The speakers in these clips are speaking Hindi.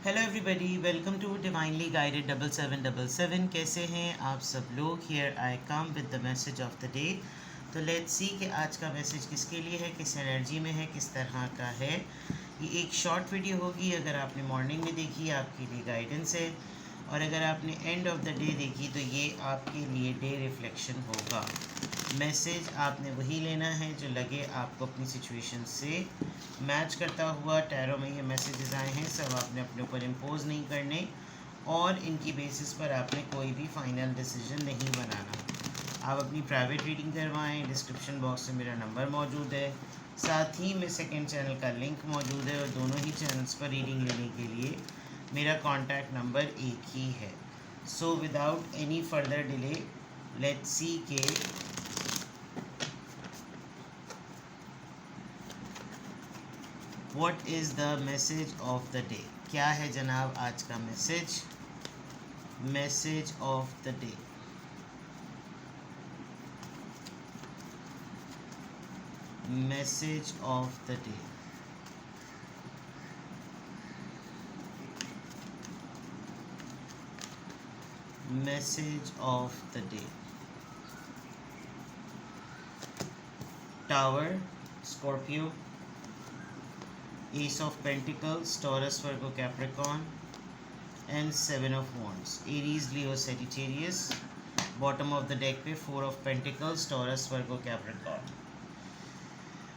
Hello everybody, welcome to divinely guided 7777। कैसे हैं आप सब लोग? Here I come with the message of the day. तो लेट्स सी कि आज का मैसेज किसके लिए है, किस एनर्जी में है, किस तरह का है। ये एक शॉर्ट वीडियो होगी। अगर आपने मॉर्निंग में देखी आपके लिए गाइडेंस है, और अगर आपने एंड ऑफ द डे देखी तो ये आपके लिए डे रिफ्लेक्शन होगा। मैसेज आपने वही लेना है जो लगे आपको अपनी सिचुएशन से मैच करता हुआ। टैरो में ये मैसेजेस आए हैं, सब आपने अपने ऊपर इम्पोज नहीं करने, और इनकी बेसिस पर आपने कोई भी फाइनल डिसीजन नहीं बनाना। आप अपनी प्राइवेट रीडिंग करवाएं। डिस्क्रिप्शन बॉक्स में मेरा नंबर मौजूद है, साथ ही में सेकंड चैनल का लिंक मौजूद है, और दोनों ही चैनल्स पर रीडिंग लेने के लिए मेरा कॉन्टैक्ट नंबर एक ही है। So without any further delay let's see के what is the message of the day. क्या है जनाब आज का message? Message of the day. Message of the day. Message of the day. Tower, Scorpio, Ace of Pentacles, Taurus, Virgo, Capricorn, and Seven of Wands, Aries, Leo, Sagittarius. Bottom of the deck पे 4 of pentacles, taurus, Virgo, Capricorn.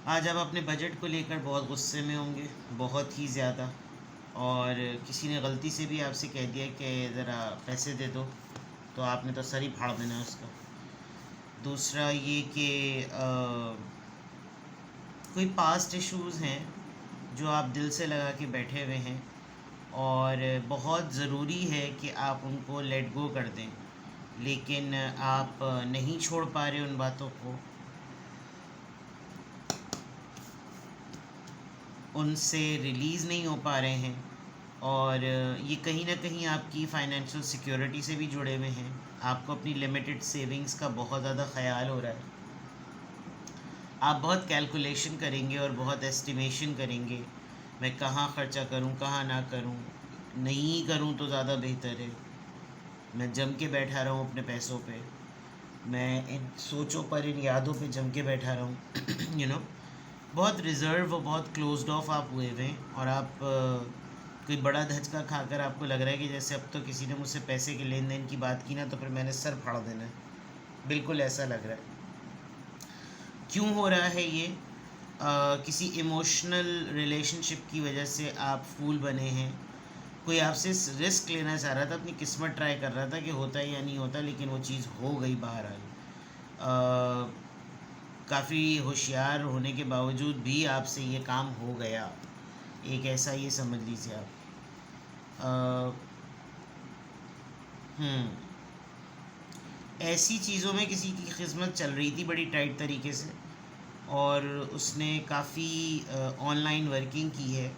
आज आप अपने बजट को लेकर बहुत गुस्से में होंगे, बहुत ही ज़्यादा। और किसी ने गलती से भी आपसे कह दिया कि ज़रा पैसे दे दो, तो आपने तो सर ही फाड़ देना है उसका। दूसरा ये कि कोई पास्ट इश्यूज़ हैं जो आप दिल से लगा के बैठे हुए हैं, और बहुत ज़रूरी है कि आप उनको लेट गो कर दें, लेकिन आप नहीं छोड़ पा रहे उन बातों को, उनसे रिलीज़ नहीं हो पा रहे हैं। और ये कहीं ना कहीं आपकी फ़ाइनेंशियल सिक्योरिटी से भी जुड़े हुए हैं। आपको अपनी लिमिटेड सेविंग्स का बहुत ज़्यादा ख़याल हो रहा है। आप बहुत कैलकुलेशन करेंगे और बहुत एस्टिमेशन करेंगे, मैं कहाँ ख़र्चा करूँ, कहाँ ना करूँ, नहीं करूँ तो ज़्यादा बेहतर है। मैं जम के बैठा रहा हूँ अपने पैसों पे, मैं इन सोचों पर, इन यादों पे जम के बैठा रहा हूँ। बहुत रिज़र्व और बहुत क्लोज्ड ऑफ आप हुए हुए हैं, और आप कोई बड़ा धचका खाकर आपको लग रहा है कि जैसे अब तो किसी ने मुझसे पैसे के लेन देन की बात की ना तो फिर मैंने सर फाड़ देना है। बिल्कुल ऐसा लग रहा है। क्यों हो रहा है ये? किसी इमोशनल रिलेशनशिप की वजह से आप फूल बने हैं। कोई आपसे रिस्क लेना चाह रहा था, अपनी किस्मत ट्राई कर रहा था कि होता है या नहीं होता, लेकिन वो चीज़ हो गई बहरहाल। काफ़ी होशियार होने के बावजूद भी आपसे ये काम हो गया, एक ऐसा ये समझ लीजिए आप। ऐसी चीज़ों में किसी की किस्मत चल रही थी बड़ी टाइट तरीके से, और उसने काफ़ी ऑनलाइन वर्किंग की है,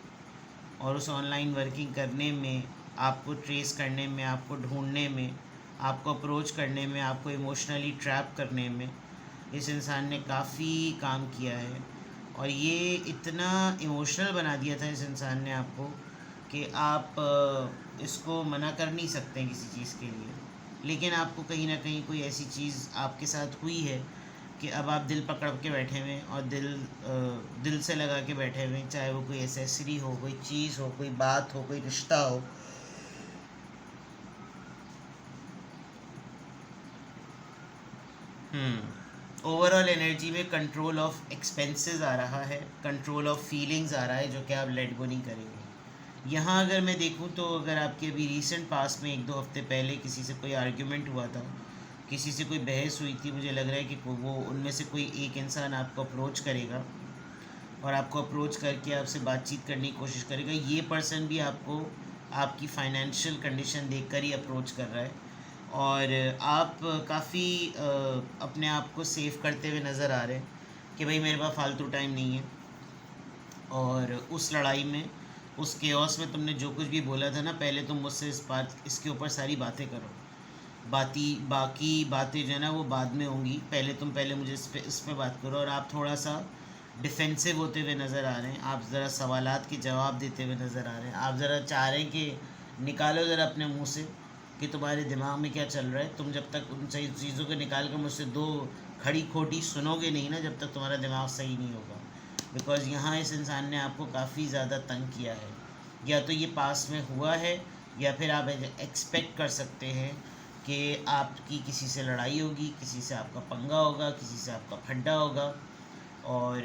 और उस ऑनलाइन वर्किंग करने में, आपको ट्रेस करने में, आपको ढूंढने में, आपको अप्रोच करने में, आपको इमोशनली ट्रैप करने में इस इंसान ने काफ़ी काम किया है। और ये इतना इमोशनल बना दिया था इस इंसान ने आपको कि आप इसको मना कर नहीं सकते किसी चीज़ के लिए। लेकिन आपको कहीं ना कहीं कोई ऐसी चीज़ आपके साथ हुई है कि अब आप दिल पकड़ के बैठे हुए हैं, और दिल से लगा के बैठे हुए हैं, चाहे वो कोई एसेसरी हो, कोई चीज़ हो, कोई बात हो, कोई रिश्ता हो। ओवरऑल एनर्जी में कंट्रोल ऑफ एक्सपेंसेस आ रहा है, कंट्रोल ऑफ फीलिंग्स आ रहा है, जो कि आप लेट गो नहीं करेंगे। यहाँ अगर मैं देखूँ तो अगर आपके अभी रीसेंट पास में 1-2 हफ्ते पहले किसी से कोई आर्ग्यूमेंट हुआ था, किसी से कोई बहस हुई थी, मुझे लग रहा है कि वो उनमें से कोई एक इंसान आपको अप्रोच करेगा, और आपको अप्रोच करके आपसे बातचीत करने की कोशिश करेगा। ये पर्सन भी आपको आपकी फ़ाइनेंशियल कंडीशन देखकर ही अप्रोच कर रहा है, और आप काफ़ी अपने आप को सेव करते हुए नज़र आ रहे हैं कि भाई मेरे पास फालतू टाइम नहीं है। और उस लड़ाई में, उस केओस में तुमने जो कुछ भी बोला था ना, पहले तुम मुझसे इसके ऊपर सारी बातें करो। बाकी बातें जो है ना वो बाद में होंगी, पहले मुझे इस पे बात करो। और आप थोड़ा सा डिफेंसिव होते हुए नज़र आ रहे हैं, आप ज़रा सवालात के जवाब देते हुए नज़र आ रहे हैं, आप ज़रा चाह रहे हैं कि निकालो ज़रा अपने मुंह से कि तुम्हारे दिमाग में क्या चल रहा है। तुम जब तक उन सही चीज़ों को निकाल कर मुझसे दो खड़ी खोटी सुनोगे नहीं ना, जब तक तुम्हारा दिमाग सही नहीं होगा। बिकॉज़ यहाँ इस इंसान ने आपको काफ़ी ज़्यादा तंग किया है, या तो ये पास में हुआ है या फिर आप एक्सपेक्ट कर सकते हैं कि आपकी किसी से लड़ाई होगी, किसी से आपका पंगा होगा, किसी से आपका फड्डा होगा, और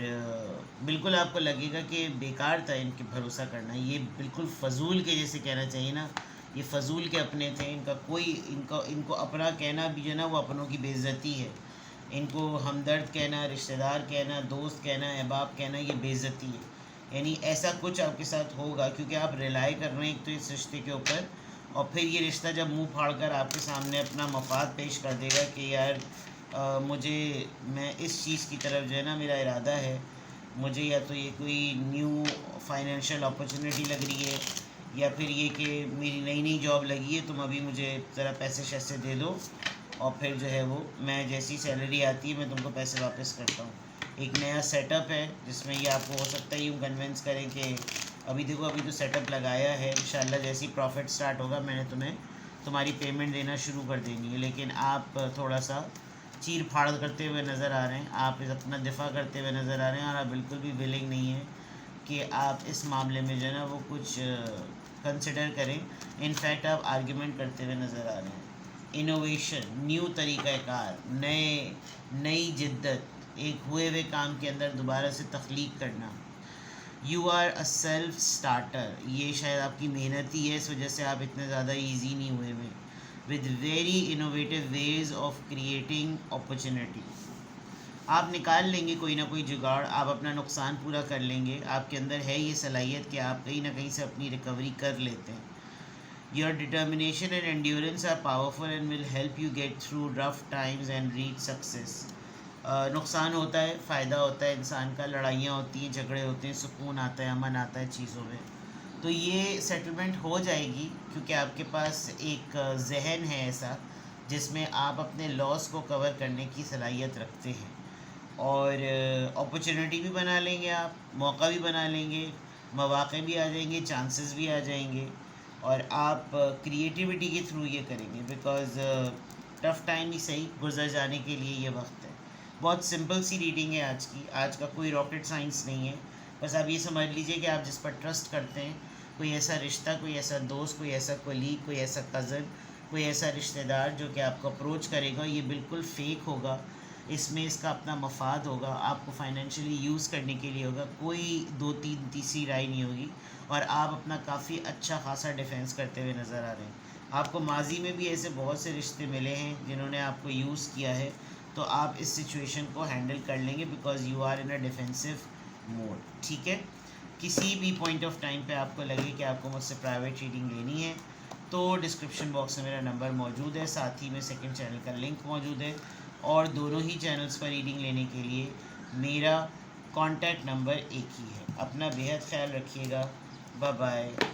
बिल्कुल आपको लगेगा कि बेकार था इनके भरोसा करना। ये बिल्कुल फ़जूल के जैसे कहना चाहिए ना, ये फ़जूल के अपने थे। इनका कोई इनको अपना कहना भी जो ना वो अपनों की बेइज्जती है। इनको हमदर्द कहना, रिश्तेदार कहना, दोस्त कहना, अहबाब कहना, ये बेइज्जती है। यानी ऐसा कुछ आपके साथ होगा क्योंकि आप रिलाई कर रहे हैं एक तो इस रिश्ते के ऊपर, और फिर ये रिश्ता जब मुंह फाड़ कर आपके सामने अपना मफाद पेश कर देगा कि यार मैं इस चीज़ की तरफ जो है ना मेरा इरादा है, मुझे या तो ये कोई न्यू फाइनेंशियल अपॉर्चुनिटी लग रही है, या फिर ये कि मेरी नई नई जॉब लगी है, तुम अभी मुझे ज़रा पैसे शैसे दे दो, और फिर जो है वो मैं जैसी सैलरी आती है मैं तुमको पैसे वापस करता हूँ। एक नया सेटअप है जिसमें ये आपको हो सकता है यूँ कन्विंस करें कि अभी देखो अभी तो सेटअप लगाया है, इंशाल्लाह जैसी प्रॉफिट स्टार्ट होगा मैंने तुम्हारी पेमेंट देना शुरू कर देनी है। लेकिन आप थोड़ा सा चीर फाड़ करते हुए नज़र आ रहे हैं, आप अपना दिफा करते हुए नज़र आ रहे हैं, और आप बिल्कुल भी विलिंग नहीं है कि आप इस मामले में जो है ना वो कुछ कंसिडर करें। इनफैक्ट आप आर्ग्यूमेंट करते हुए नज़र आ रहे हैं। इनोवेशन, न्यू तरीक़ाकार, नई जिद्दत, एक हुए हुए काम के अंदर दोबारा से तख्लीक करना। You are a self starter, ये शायद आपकी मेहनत ही है, इस वजह से आप इतने ज़्यादा ईजी नहीं हुए हुए। With very innovative ways of creating opportunity, आप निकाल लेंगे कोई ना कोई जुगाड़, आप अपना नुकसान पूरा कर लेंगे। आपके अंदर है ये सलाहियत कि आप कहीं ना कहीं से अपनी रिकवरी कर लेते हैं। Your determination and endurance are powerful and will help you get through rough times and reach success. नुकसान होता है, फ़ायदा होता है इंसान का, लड़ाइयाँ होती हैं, झगड़े होते हैं, सुकून आता है, अमन आता है चीज़ों में। तो ये सेटलमेंट हो जाएगी क्योंकि आपके पास एक जहन है ऐसा जिसमें आप अपने लॉस को कवर करने की सलाहियत रखते हैं, और अपॉर्चुनिटी भी बना लेंगे, आप मौका भी बना लेंगे, मौक़े भी आ जाएंगे, चांसेस भी आ जाएंगे, और आप क्रिएटिविटी के थ्रू ये करेंगे। बिकॉज़ टफ़ टाइम ही सही गुजर जाने के लिए ये वक्त है। बहुत सिंपल सी रीडिंग है आज की, आज का कोई रॉकेट साइंस नहीं है। बस आप ये समझ लीजिए कि आप जिस पर ट्रस्ट करते हैं, कोई ऐसा रिश्ता, कोई ऐसा दोस्त, कोई ऐसा कोलीग, कोई ऐसा कज़न, कोई ऐसा रिश्तेदार जो कि आपको अप्रोच करेगा, ये बिल्कुल फ़ेक होगा, इसमें इसका अपना मफाद होगा, आपको फाइनेंशियली यूज़ करने के लिए होगा, कोई दो तीन तीसरी राय नहीं होगी, और आप अपना काफ़ी अच्छा खासा डिफेंस करते हुए नज़र आ रहे हैं। आपको माजी में भी ऐसे बहुत से रिश्ते मिले हैं जिन्होंने आपको यूज़ किया है, तो आप इस सिचुएशन को हैंडल कर लेंगे because you are in a defensive mode. ठीक है, किसी भी पॉइंट ऑफ टाइम पे आपको लगे कि आपको मुझसे प्राइवेट रीडिंग लेनी है तो डिस्क्रिप्शन बॉक्स में मेरा नंबर मौजूद है, साथ ही में सेकंड चैनल का लिंक मौजूद है, और दोनों ही चैनल्स पर रीडिंग लेने के लिए मेरा कॉन्टैक्ट नंबर एक ही है। अपना बेहद ख्याल रखिएगा। Bye bye.